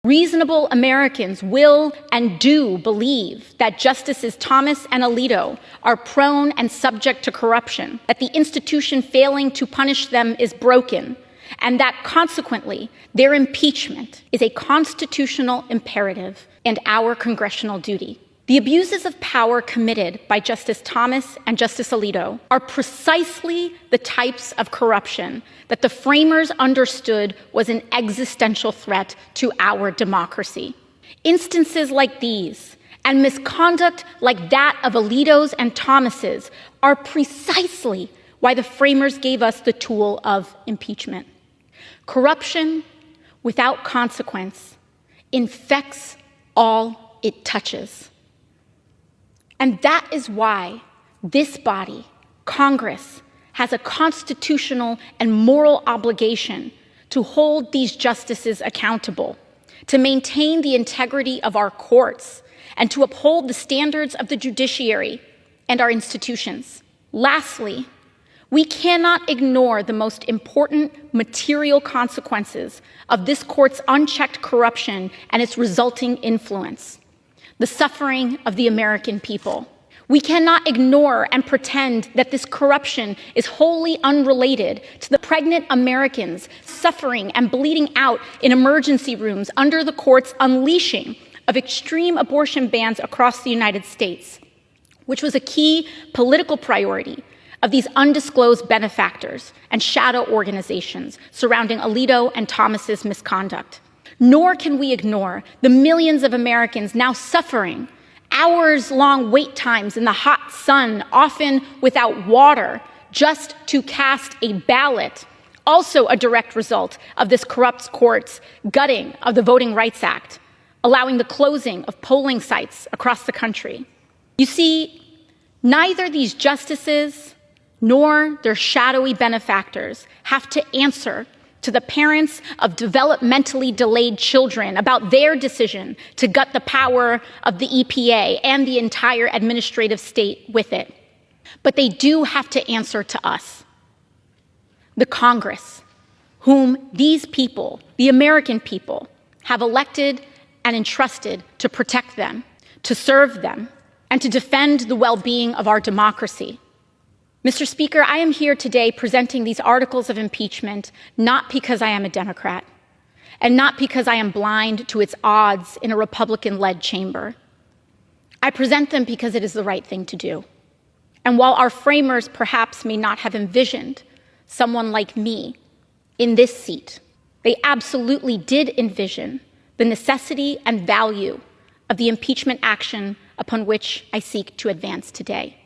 Reasonable Americans will and do believe that Justices Thomas and Alito are prone and subject to corruption, that the institution failing to punish them is broken, and that consequently their impeachment is a constitutional imperative and our congressional duty. The abuses of power committed by Justice Thomas and Justice Alito are precisely the types of corruption that the framers understood was an existential threat to our democracy. Instances like these and misconduct like that of Alito's and Thomas's are precisely why the framers gave us the tool of impeachment. Corruption without consequence infects all it touches. And that is why this body, Congress, has a constitutional and moral obligation to hold these justices accountable, to maintain the integrity of our courts, and to uphold the standards of the judiciary and our institutions. Lastly, we cannot ignore the most important material consequences of this court's unchecked corruption and its resulting influence: the suffering of the American people. We cannot ignore and pretend that this corruption is wholly unrelated to the pregnant Americans suffering and bleeding out in emergency rooms under the court's unleashing of extreme abortion bans across the United States, which was a key political priority of these undisclosed benefactors and shadow organizations surrounding Alito and Thomas's misconduct. Nor can we ignore the millions of Americans now suffering hours-long wait times in the hot sun, often without water, just to cast a ballot, also a direct result of this corrupt court's gutting of the Voting Rights Act, allowing the closing of polling sites across the country. You see, neither these justices nor their shadowy benefactors have to answer to the parents of developmentally delayed children about their decision to gut the power of the EPA and the entire administrative state with it. But they do have to answer to us, the Congress, whom these people, the American people, have elected and entrusted to protect them, to serve them, and to defend the well-being of our democracy. Mr. Speaker, I am here today presenting these articles of impeachment not because I am a Democrat and not because I am blind to its odds in a Republican-led chamber. I present them because it is the right thing to do. And while our framers perhaps may not have envisioned someone like me in this seat, they absolutely did envision the necessity and value of the impeachment action upon which I seek to advance today.